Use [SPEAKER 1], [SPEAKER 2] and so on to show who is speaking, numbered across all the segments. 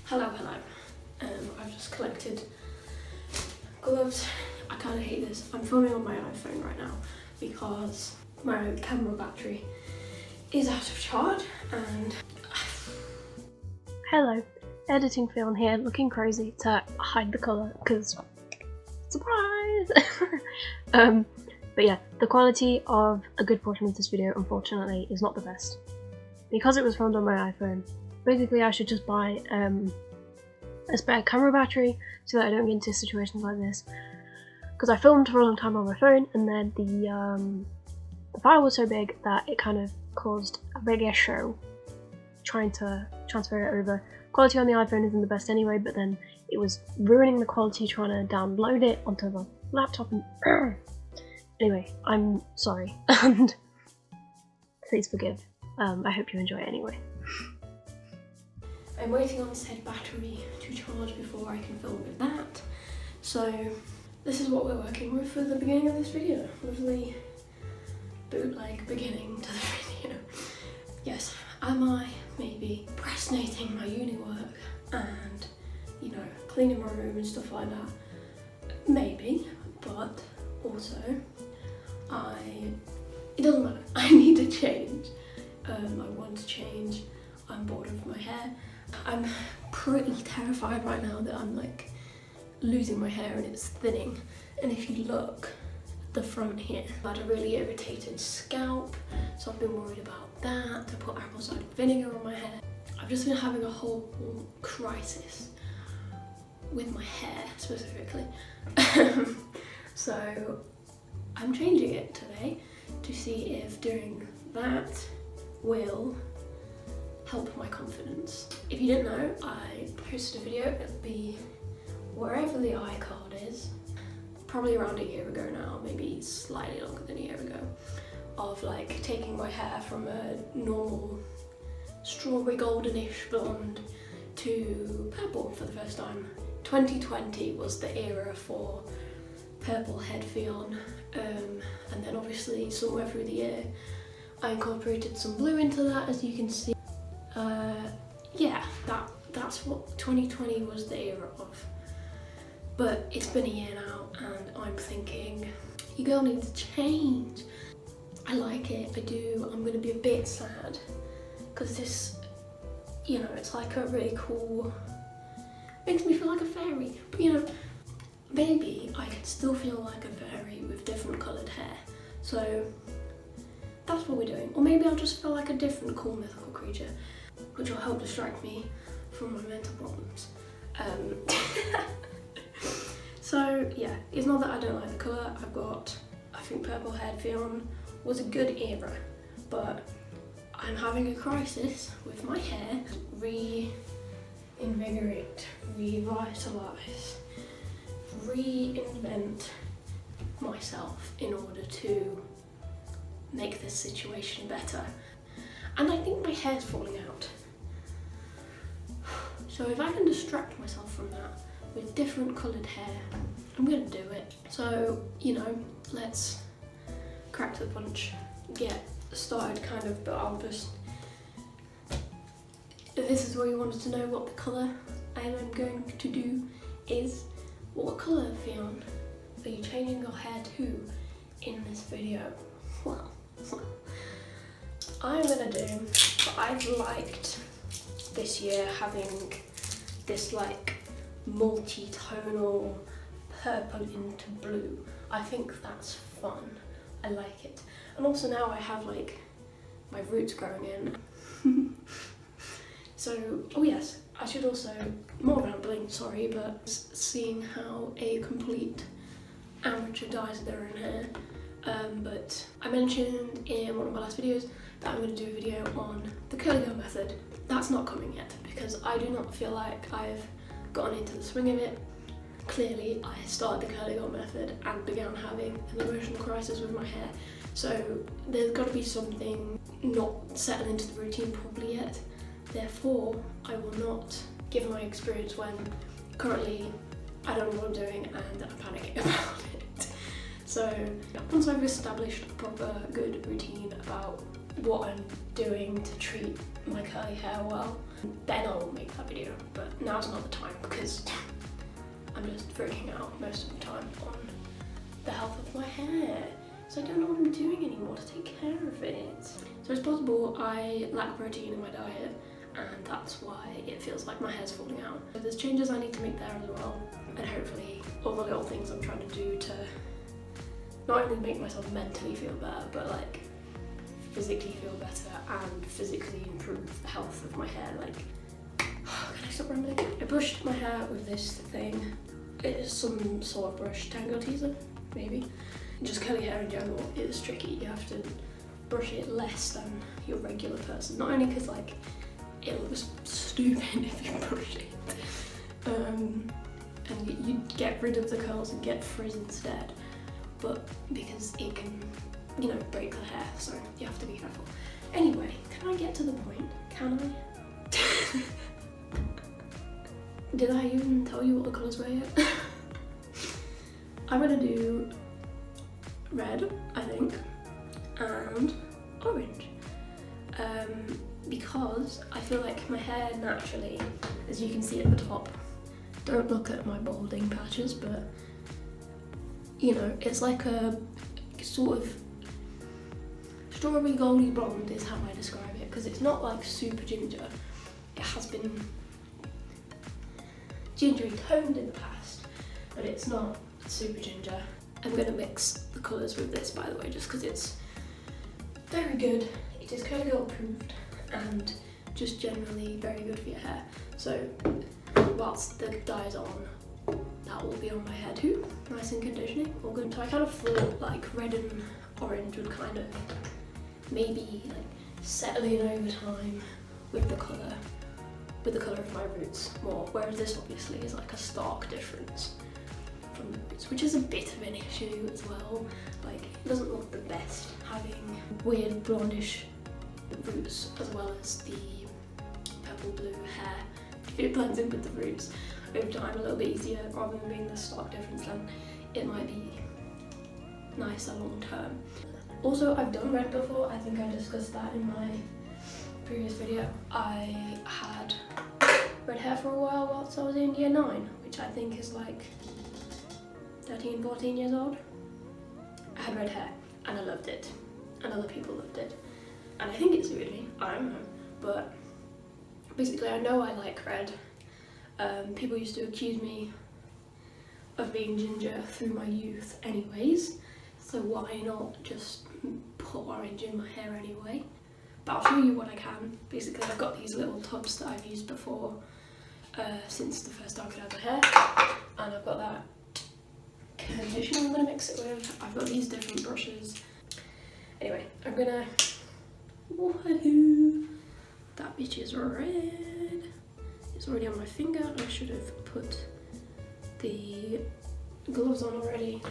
[SPEAKER 1] Hello. I've just collected gloves. I kind of hate this. I'm filming on my iPhone right now because my camera battery is out of charge and...
[SPEAKER 2] Hello, editing ffion here, looking crazy to hide the colour because surprise! But yeah, the quality of a good portion of this video unfortunately is not the best. Because it was filmed on my iPhone, basically I should just buy a spare camera battery so that I don't get into situations like this. Because I filmed for a long time on my phone and then the file was so big that it kind of caused a big issue trying to transfer it over. Quality on the iPhone isn't the best anyway, but then it was ruining the quality trying to download it onto the laptop and anyway, I'm sorry and please forgive. I hope you enjoy it anyway.
[SPEAKER 1] I'm waiting on said battery to charge before I can film with that. So this is what we're working with for the beginning of this video. Lovely bootleg beginning to the video. Yes, am I maybe procrastinating my uni work and, you know, cleaning my room and stuff like that? Maybe, but also it doesn't matter. I need to change. I want to change. I'm bored of my hair. I'm pretty terrified right now that I'm like losing my hair and it's thinning. And if you look at the front here, I had a really irritated scalp, so I've been worried about that. I put apple cider vinegar on my hair. I've just been having a whole crisis with my hair specifically. So I'm changing it today to see if doing that will help my confidence. If you didn't know, I posted a video, it'll be wherever the iCard is, probably around a year ago now, maybe slightly longer than a year ago, of like taking my hair from a normal strawberry goldenish blonde to purple for the first time. 2020 was the era for purple head ffion, and then obviously somewhere through the year I incorporated some blue into that, as you can see. Yeah, that's what 2020 was the era of. But it's been a year now and I'm thinking, you girl need to change. I like it, I do. I'm gonna be a bit sad because this, you know, it's like a really cool, makes me feel like a fairy. But you know, maybe I can still feel like a fairy with different coloured hair. So that's what we're doing. Or maybe I'll just feel like a different cool mythical creature, which will help distract me from my mental problems. So yeah, it's not that I don't like the colour. I think purple haired ffion was a good era, but I'm having a crisis with my hair. Reinvigorate, revitalise, reinvent myself in order to make this situation better. And I think my hair's falling out. So if I can distract myself from that with different coloured hair, I'm gonna do it. So, you know, let's crack the punch, get started kind of, but I'll just... If this is what you wanted to know what the colour I am going to do is, what colour, ffion, are you changing your hair to in this video? Well, I'm gonna do what I've liked this year, having this like multi-tonal purple into blue. I think that's fun. I like it. And also now I have like my roots growing in. So, oh yes, I should also, more rambling, sorry, but seeing how a complete amateur dyes their own hair. But I mentioned in one of my last videos that I'm going to do a video on the curly girl method. That's not coming yet because I do not feel like I've gotten into the swing of it. Clearly I started the curly girl method and began having an emotional crisis with my hair, so there's got to be something not settled into the routine properly yet. Therefore I will not give my experience when currently I don't know what I'm doing and I'm panicking about it. So once I've established a proper good routine about what I'm doing to treat my curly hair well, then I will make that video, but now's not the time because I'm just freaking out most of the time on the health of my hair. So I don't know what I'm doing anymore to take care of it. So it's possible I lack protein in my diet, and that's why it feels like my hair's falling out. So there's changes I need to make there as well, and hopefully all the little things I'm trying to do to not only make myself mentally feel better, but like physically feel better and physically improve the health of my hair. Like, can I stop rambling? I brushed my hair with this thing. It is some sort of brush, Tango Teaser, maybe. Just curly hair in general is tricky. You have to brush it less than your regular person. Not only because like it looks stupid if you brush it, and you get rid of the curls and get frizz instead, but because it can, you know, break the hair, so you have to be careful. Anyway, can I get to the point? Can I? Did I even tell you what the colours were yet? I'm gonna do red, I think, and orange. Because I feel like my hair naturally, as you can see at the top, don't look at my balding patches, but you know, it's like a sort of strawberry goldy blonde is how I describe it, because it's not like super ginger. It has been gingery toned in the past, but it's not super ginger. I'm going to mix the colours with this, by the way, just because it's very good. It is Curly Girl approved and just generally very good for your hair. So whilst the dye is on, that will be on my hair too, nice and conditioning, all good. So I kind of thought like red and orange would kind of maybe like settle in over time with the colour of my roots more, whereas this obviously is like a stark difference from the roots, which is a bit of an issue as well. Like, it doesn't look the best having weird blondish roots as well as the purple blue hair. It blends in with the roots over time a little bit easier, rather than being the stark difference, then it might be nicer long term. Also, I've done red before. I think I discussed that in my previous video. I had red hair for a while whilst I was in year 9, which I think is like 13, 14 years old. I had red hair and I loved it, and other people loved it, and I think it suited me, I don't know, but basically I know I like red. People used to accuse me of being ginger through my youth anyways, so why not just put orange in my hair anyway? But I'll show you what I can. Basically, I've got these little tubs that I've used before since the first time I had my hair, and I've got that conditioner I'm going to mix it with. I've got these different brushes. Anyway, I'm going to... Woohoo! That bitch is red. It's already on my finger. I should have put the gloves on already.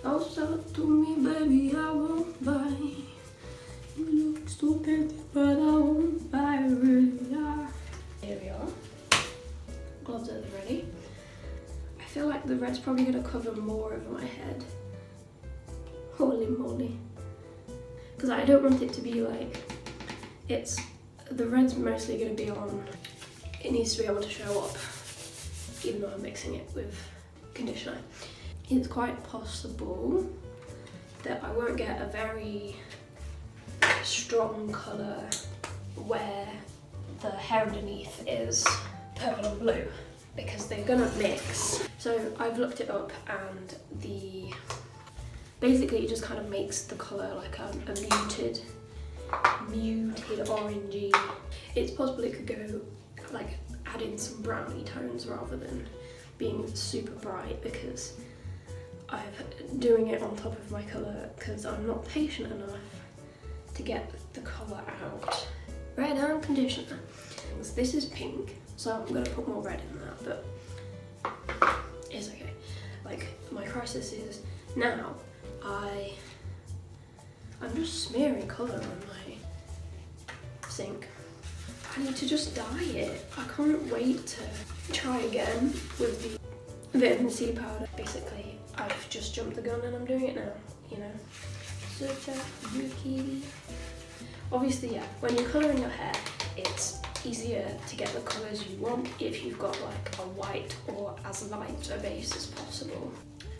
[SPEAKER 1] Close up to me, baby, I won't buy. You look so pretty, but I won't buy, really are. Here we are. Gloves are ready. I feel like the red's probably going to cover more of my head. Holy moly. Because I don't want it to be like, the red's mostly going to be on, it needs to be able to show up, even though I'm mixing it with conditioner. It's quite possible that I won't get a very strong colour where the hair underneath is purple and blue, because they're gonna mix. So I've looked it up, and basically it just kind of makes the colour like a muted orangey. It's possible it could go like add in some browny tones rather than being super bright, because I'm doing it on top of my colour because I'm not patient enough to get the colour out. Red and conditioner. This is pink, so I'm going to put more red in that, but it's okay. Like, my crisis is now I'm just smearing colour on my sink. I need to just dye it. I can't wait to try again with the vitamin C powder. Basically, I've just jumped the gun and I'm doing it now, you know. Such a rookie. Obviously, yeah, when you're colouring your hair, it's easier to get the colours you want if you've got like a white or as light a base as possible.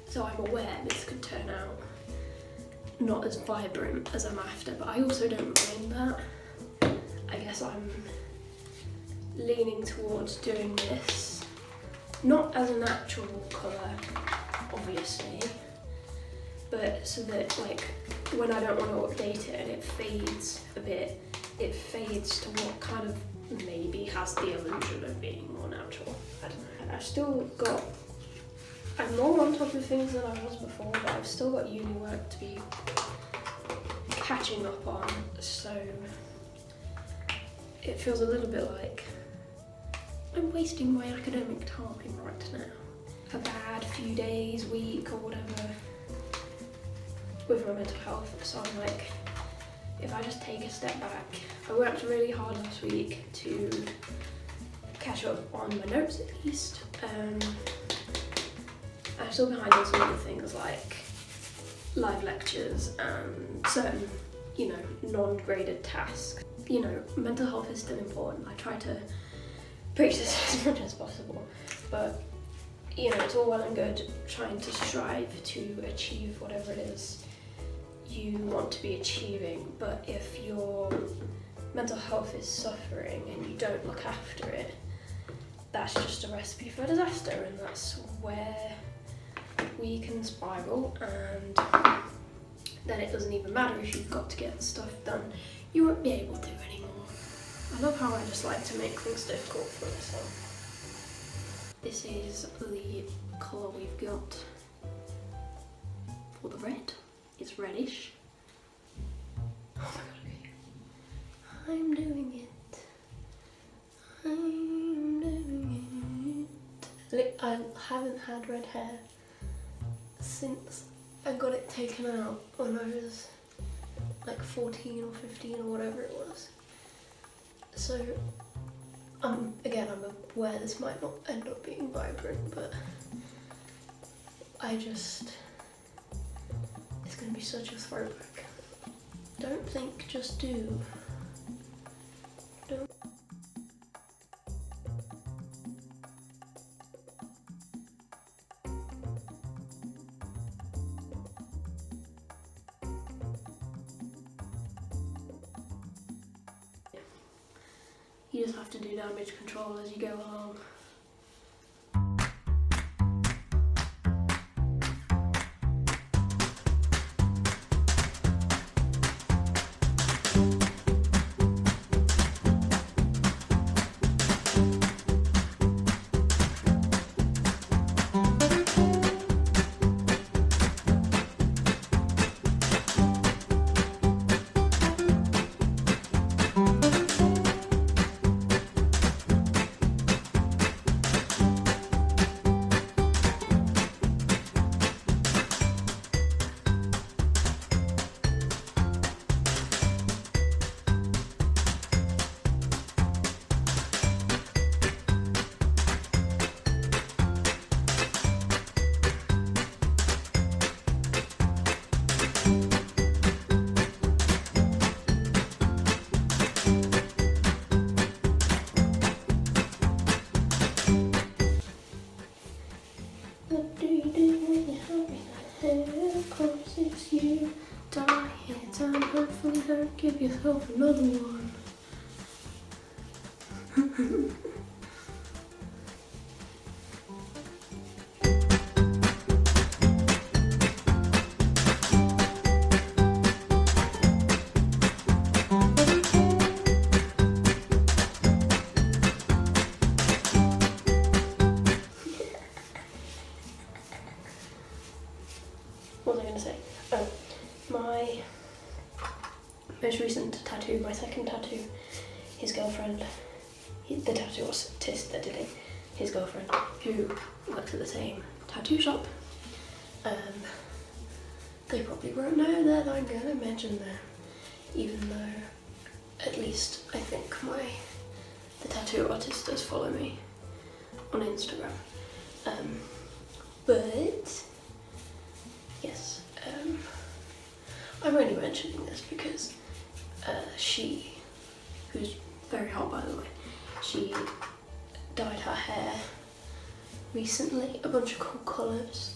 [SPEAKER 1] So I'm aware this could turn out not as vibrant as I'm after, but I also don't mind that. I guess I'm leaning towards doing this, not as a natural colour, obviously, but so that like when I don't want to update it and it fades a bit, it fades to what kind of maybe has the illusion of being more natural. I don't know. I've still got, I'm more on top of things than I was before, but I've still got uni work to be catching up on, so it feels a little bit like I'm wasting my academic time right now. A bad few days, week or whatever with my mental health, so I'm like, if I just take a step back, I worked really hard last week to catch up on my notes at least. I'm still behind on some other things like live lectures and certain, you know, non-graded tasks. You know, mental health is still important. I try to preach this as much as possible, but you know, it's all well and good trying to strive to achieve whatever it is you want to be achieving, but if your mental health is suffering and you don't look after it, that's just a recipe for disaster, and that's where we can spiral, and then it doesn't even matter if you've got to get stuff done, you won't be able to anymore. I love how I just like to make things difficult for myself. This is the colour we've got for the red. It's reddish. Oh my god, okay. I'm doing it. I'm doing it. I haven't had red hair since I got it taken out when I was like 14 or 15 or whatever it was. So, again, I'm aware this might not end up being vibrant, but it's gonna be such a throwback. Don't think, just do. Don't. You just have to do damage control as you go along. Hopefully don't give yourself another one. What was I going to say? Oh, my most recent tattoo, my second tattoo, his girlfriend, the tattoo artist that did it, his girlfriend, who works at the same tattoo shop, they probably won't know that I'm going to mention them, even though at least I think the tattoo artist does follow me on Instagram. But yes, I'm only mentioning this because who's very hot by the way, she dyed her hair recently, a bunch of cool colours,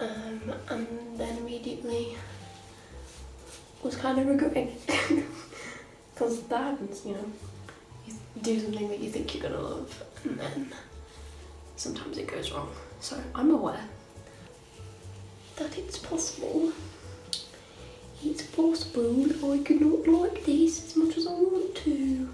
[SPEAKER 1] and then immediately was kind of regretting it. Because that happens, you know, you do something that you think you're gonna love and then sometimes it goes wrong. So I'm aware that it's possible. It's possible that I could not like this as much as I want to.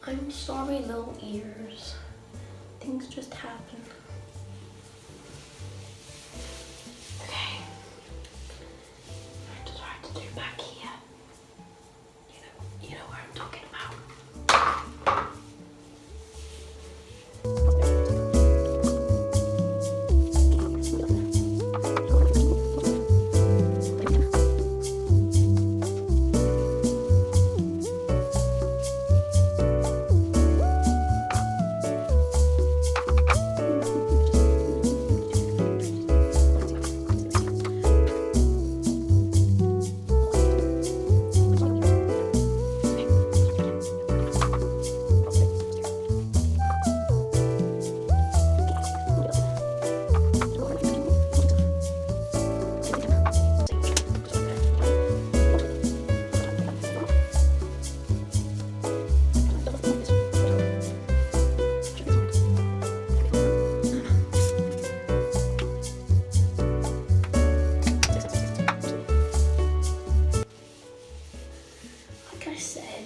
[SPEAKER 1] I'm sorry, little ears. Things just happen. Okay. I tried to do back here. You know what I'm talking about.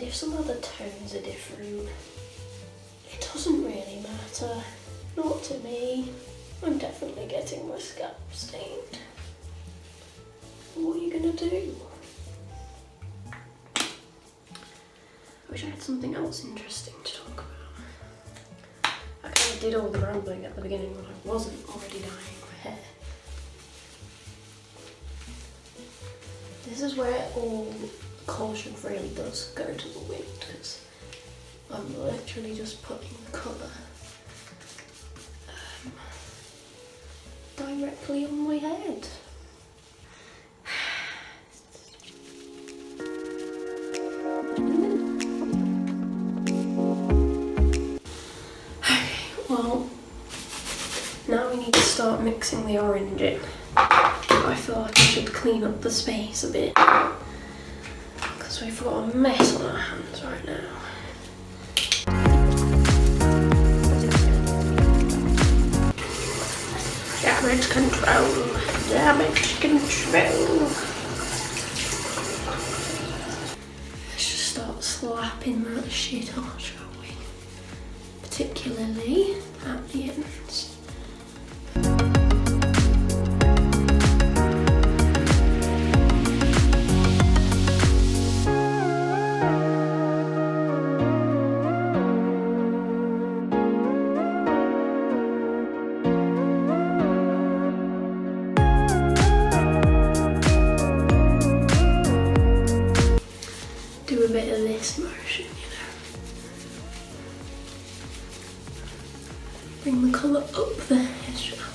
[SPEAKER 1] If some other tones are different, it doesn't really matter. Not to me. I'm definitely getting my scalp stained. What are you gonna do? I wish I had something else interesting to talk about. I kind of did all the rambling at the beginning when I wasn't already dyeing my hair. This is where all caution really does go to the wind, because I'm literally just putting the colour directly on my head. Okay, well, now we need to start mixing the orange in. I feel like I should clean up the space a bit, because we've got a mess on our hands right now. Damage control, damage control. Let's just start slapping that shit on, shall we? Particularly at the ends. Do a bit of this motion, you know. Bring the colour up the hair shaft.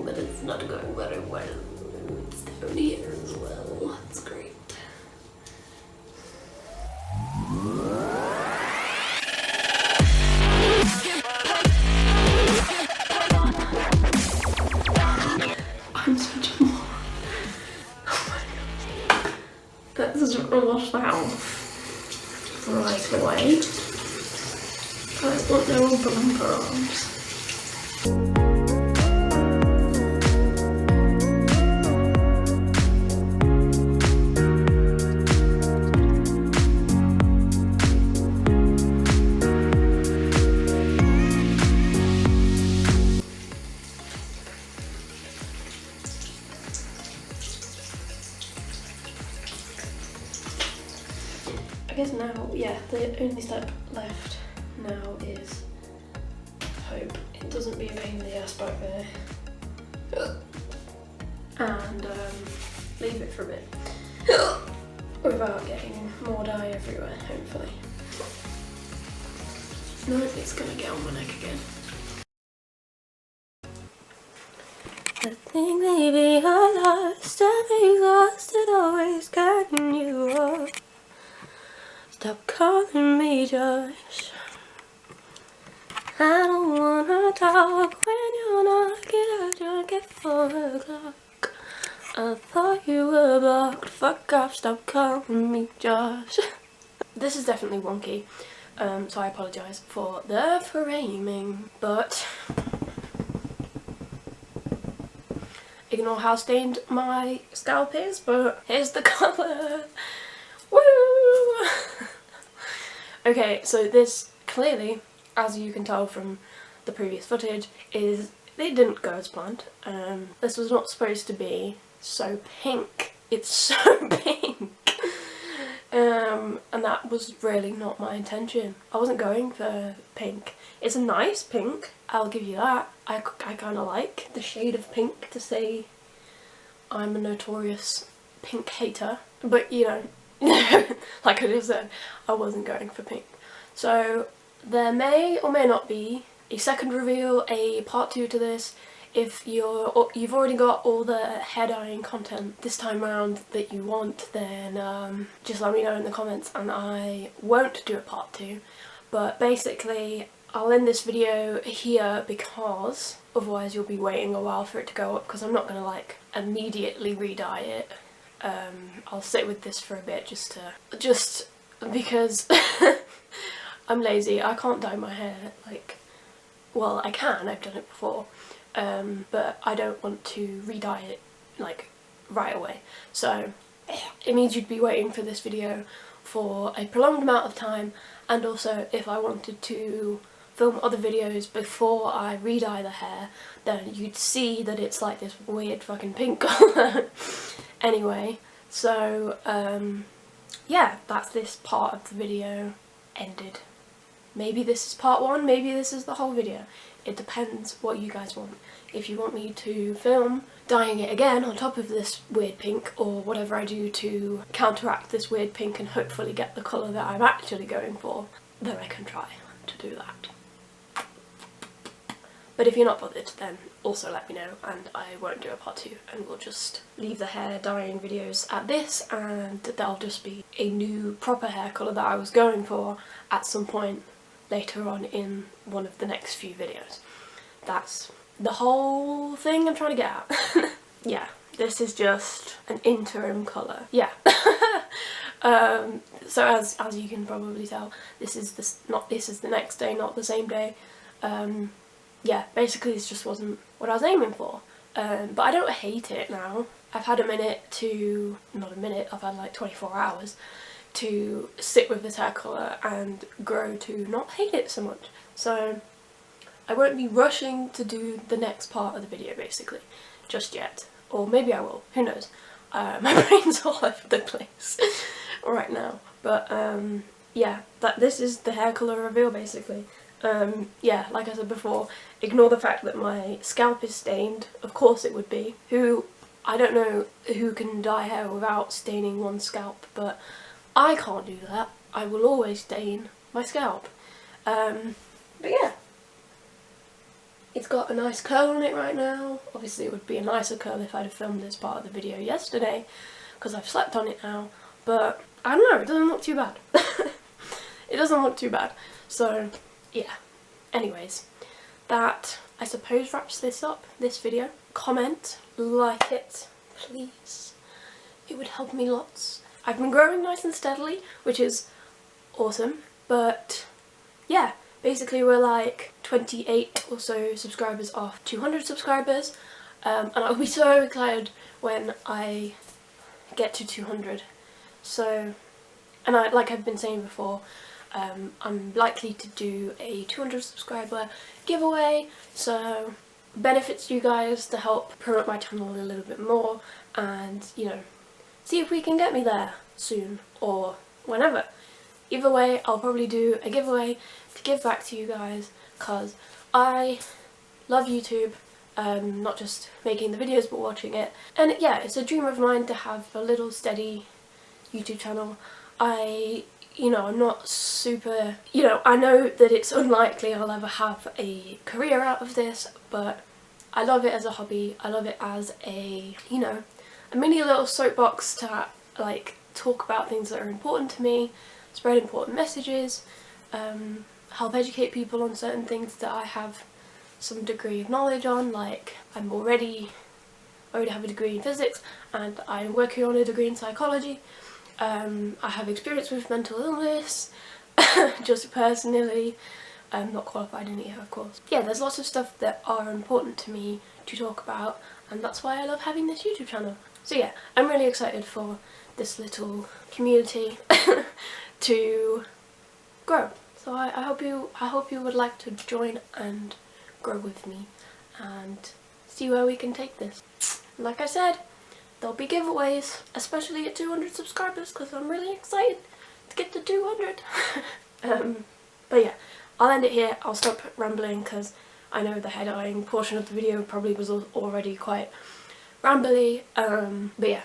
[SPEAKER 1] But it's not going very well. It's down here as well. That's great. I'm such a moron. Oh my god. That's almost out right away. I want no bumper arms. the only step left now is hope it doesn't be a pain in the ass back there. And leave it for a bit without getting more dye everywhere, hopefully. No, it's gonna get on my neck again. I think maybe I lost, I'm exhausted, always cutting you off. Stop calling me Josh. I don't wanna talk when you're knocking out drunk at 4 o'clock. I thought you were blocked. Fuck off, stop calling me Josh. This is definitely wonky, so I apologise for the framing, but ignore how stained my scalp is, but here's the colour. Woo! Okay, so this clearly, as you can tell from the previous footage, it didn't go as planned. This was not supposed to be so pink. It's so pink. And that was really not my intention. I wasn't going for pink. It's a nice pink, I'll give you that. I kind of like the shade of pink, to say I'm a notorious pink hater. But you know, like I just said, I wasn't going for pink. So there may or may not be a second reveal, a part 2 to this. If you've already got all the hair dyeing content this time around that you want, then just let me know in the comments and I won't do a part 2. But basically I'll end this video here because otherwise you'll be waiting a while for it to go up, because I'm not going to like immediately re-dye it. I'll sit with this for a bit just because I'm lazy. I can't dye my hair, like, well I can, I've done it before. But I don't want to re-dye it like right away, so it means you'd be waiting for this video for a prolonged amount of time. And also, if I wanted to film other videos before I re-dye the hair, then you'd see that it's like this weird fucking pink colour. Anyway, so yeah, that's this part of the video ended. Maybe this is part 1, maybe this is the whole video. It depends what you guys want. If you want me to film dyeing it again on top of this weird pink, or whatever I do to counteract this weird pink and hopefully get the colour that I'm actually going for, then I can try to do that. But if you're not bothered, then also let me know and I won't do a part 2, and we'll just leave the hair dyeing videos at this, and that'll just be a new proper hair colour that I was going for at some point later on in one of the next few videos. That's the whole thing I'm trying to get at. Yeah, this is just an interim colour. Yeah. So as you can probably tell, this is the next day, not the same day. Yeah, basically this just wasn't what I was aiming for. But I don't hate it now. I've had I've had like 24 hours to sit with this hair colour and grow to not hate it so much. So I won't be rushing to do the next part of the video basically, just yet. Or maybe I will, who knows. My brain's all over the place right now. But yeah, this is the hair colour reveal basically. Yeah, like I said before, ignore the fact that my scalp is stained. Of course it would be. I don't know who can dye hair without staining one's scalp, but I can't do that. I will always stain my scalp. But yeah, it's got a nice curl on it right now. Obviously it would be a nicer curl if I'd have filmed this part of the video yesterday, because I've slept on it now, but I don't know, it doesn't look too bad. It doesn't look too bad. So yeah, anyways, that I suppose wraps this up, this video. Comment, like it, please. It would help me lots. I've been growing nice and steadily, which is awesome, but yeah, basically we're like 28 or so subscribers off 200 subscribers, and I'll be so excited when I get to 200. So, and like I've been saying before, I'm likely to do a 200 subscriber giveaway, so benefits you guys to help promote my channel a little bit more, and you know, see if we can get me there soon or whenever. Either way, I'll probably do a giveaway to give back to you guys, because I love YouTube, not just making the videos but watching it. And yeah, it's a dream of mine to have a little steady YouTube channel. I'm not super, I know that it's unlikely I'll ever have a career out of this, but I love it as a hobby. I love it as a mini little soapbox to like talk about things that are important to me, spread important messages, help educate people on certain things that I have some degree of knowledge on. Like I already have a degree in physics and I'm working on a degree in psychology. I have experience with mental illness, just personally. I'm not qualified in it, of course. Yeah, there's lots of stuff that are important to me to talk about, and that's why I love having this YouTube channel. So yeah, I'm really excited for this little community to grow. So I hope you would like to join and grow with me and see where we can take this. Like I said, there'll be giveaways, especially at 200 subscribers, because I'm really excited to get to 200. But yeah, I'll end it here. I'll stop rambling because I know the head-eyeing portion of the video probably was already quite rambly. But yeah,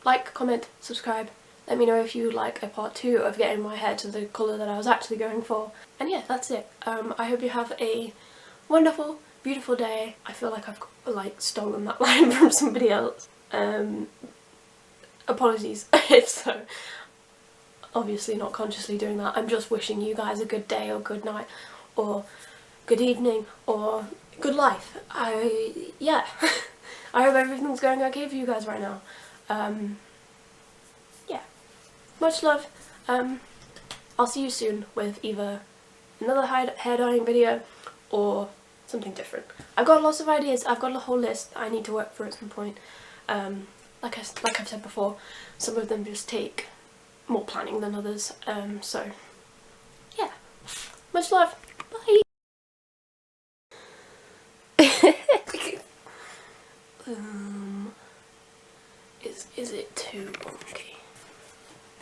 [SPEAKER 1] like, comment, subscribe. Let me know if you would like a part 2 of getting my hair to the colour that I was actually going for. And yeah, that's it. I hope you have a wonderful, beautiful day. I feel like I've stolen that line from somebody else. Apologies if so. Obviously not consciously doing that. I'm just wishing you guys a good day or good night or good evening or good life. Yeah. I hope everything's going okay for you guys right now. Yeah. Much love. I'll see you soon with either another hair dyeing video or something different. I've got lots of ideas. I've got a whole list I need to work through at some point. Like I've said before, some of them just take more planning than others. So yeah. Much love. Bye. Is it too wonky?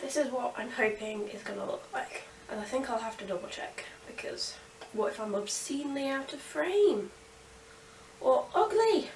[SPEAKER 1] This is what I'm hoping is gonna look like, and I think I'll have to double check, because what if I'm obscenely out of frame or ugly?